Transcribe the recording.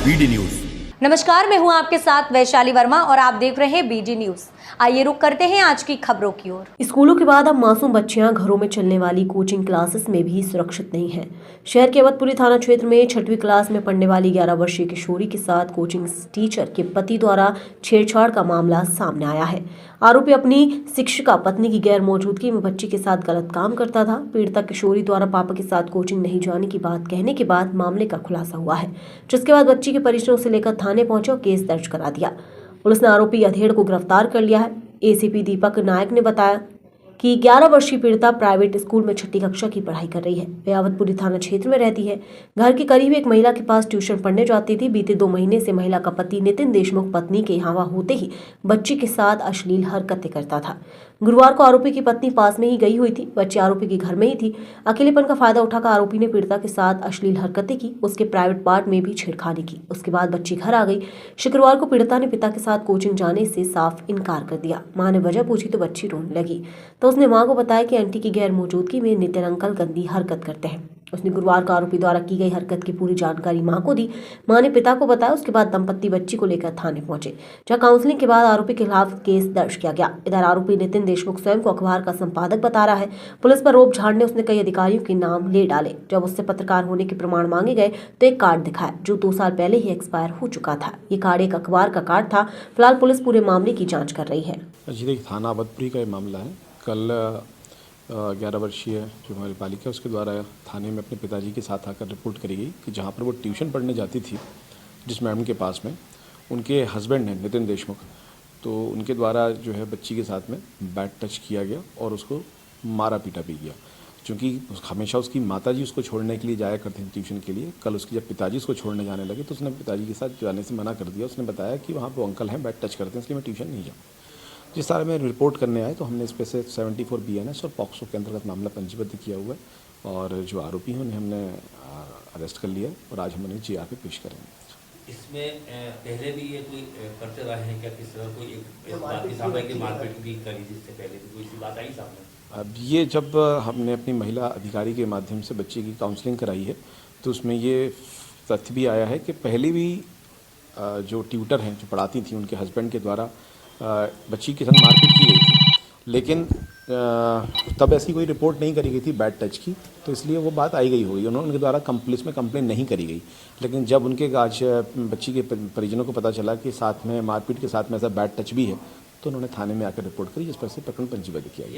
BD news. नमस्कार, मैं हूं आपके साथ वैशाली वर्मा और आप देख रहे हैं बीडी न्यूज। आइए रुक करते हैं आज की खबरों की ओर। स्कूलों के बाद अब मासूम बच्चियां घरों में चलने वाली कोचिंग क्लासेस में भी सुरक्षित नहीं हैं। शहर के अवधपुरी थाना क्षेत्र में 6वीं क्लास में पढ़ने वाली 11 वर्षीय किशोरी के साथ कोचिंग टीचर के पति द्वारा छेड़छाड़ का मामला सामने आया है। आरोपी अपनी शिक्षिका पत्नी की गैर मौजूदगी में बच्ची के साथ गलत काम करता था। पीड़िता किशोरी द्वारा पापा के साथ कोचिंग नहीं जाने की बात कहने के बाद मामले का खुलासा हुआ है, जिसके बाद बच्ची के परिजनों से लेकर थाने पहुंचे और केस दर्ज करा दिया। पुलिस ने आरोपी अधेड़ को गिरफ्तार कर लिया है। एसीपी दीपक नायक ने बताया कि 11 वर्षीय पीड़िता प्राइवेट स्कूल में 6ठी कक्षा की पढ़ाई कर रही है। वे अवधपुरी थाना क्षेत्र में रहती है। घर के करीब एक महिला के पास ट्यूशन पढ़ने जाती थी। बीते 2 महीने से महिला का पति नितिन देशमुख पत्नी के यहाँ होते ही बच्ची के साथ अश्लील हरकतें करता था। गुरुवार को आरोपी की पत्नी पास में ही गई हुई थी। बच्ची आरोपी के घर में ही थी। अकेलेपन का फायदा उठाकर आरोपी ने पीड़िता के साथ अश्लील हरकतें की, उसके प्राइवेट पार्ट में भी छेड़खानी की। उसके बाद बच्ची घर आ गई। शुक्रवार को पीड़िता ने पिता के साथ कोचिंग जाने से साफ इनकार कर दिया। मां ने वजह पूछी तो बच्ची रोने लगी, तो उसने मां को बताया कि आंटी की गैर मौजूदगी में नितिन अंकल गंदी हरकत करते हैं। उसने गुरुवार को आरोपी द्वारा की गई हरकत की पूरी जानकारी मां को दी। मां ने पिता को बताया। उसके बाद दंपत्ति बच्ची को लेकर थाने पहुंचे, जहां काउंसलिंग के बाद आरोपी के खिलाफ केस दर्ज किया गया। इधर आरोपी नितिन देशमुख स्वयं को अखबार का संपादक बता रहा है। पुलिस पर रोप झाड़ने उसने कई अधिकारियों के नाम ले डाले। जब उससे पत्रकार होने के प्रमाण मांगे गए तो एक कार्ड दिखाया जो 2 साल पहले ही एक्सपायर हो चुका था। ये कार्ड एक अखबार का कार्ड था। फिलहाल पुलिस पूरे मामले की जाँच कर रही है। थाना अवधपुरी का ये मामला है। कल 11 वर्षीय जो हमारी बालिका है उसके द्वारा थाने में अपने पिताजी के साथ आकर रिपोर्ट करी गई कि जहाँ पर वो ट्यूशन पढ़ने जाती थी जिस मैडम के पास में, उनके हस्बैंड हैं नितिन देशमुख, तो उनके द्वारा जो है बच्ची के साथ में बैड टच किया गया और उसको मारा पीटा भी गया। क्योंकि हमेशा उसकी माताजी उसको छोड़ने के लिए जाया करती थी ट्यूशन के लिए। कल उसके जब पिताजी उसको छोड़ने जाने लगे तो उसने पिताजी के साथ जाने से मना कर दिया। उसने बताया कि वहाँ पर अंकल हैं, बैड टच करते हैं, इसलिए मैं ट्यूशन नहीं जाऊँ। जिस तरह में रिपोर्ट करने आए तो हमने इस पे से 74 BNS और पॉक्सो के अंतर्गत मामला पंजीबद्ध किया हुआ है और जो आरोपी हैं उन्हें हमने अरेस्ट कर लिया और आज हम उन्हें GR पे पेश करेंगे। इसमें पहले भी ये कोई करते रहे हैं क्या? किस तरह कोई एक बात की सामने की मारपीट भी करी जिससे पहले भी कोई सी बात आई सामने? अब ये जब हमने अपनी महिला अधिकारी के माध्यम से बच्ची की काउंसलिंग कराई है तो उसमें ये तथ्य भी आया है कि पहले भी जो ट्यूटर हैं जो पढ़ाती थी उनके हस्बैंड के द्वारा बच्ची के साथ मारपीट की गई थी, लेकिन तब ऐसी कोई रिपोर्ट नहीं करी गई थी बैड टच की, तो इसलिए वो बात आई गई होगी। उनके द्वारा पुलिस में कंप्लेन नहीं करी गई, लेकिन जब उनके आज बच्ची के परिजनों को पता चला कि साथ में मारपीट के साथ में ऐसा बैड टच भी है तो उन्होंने थाने में आकर रिपोर्ट करी, जिस पर से प्रकरण पंजीबद्ध किया गया।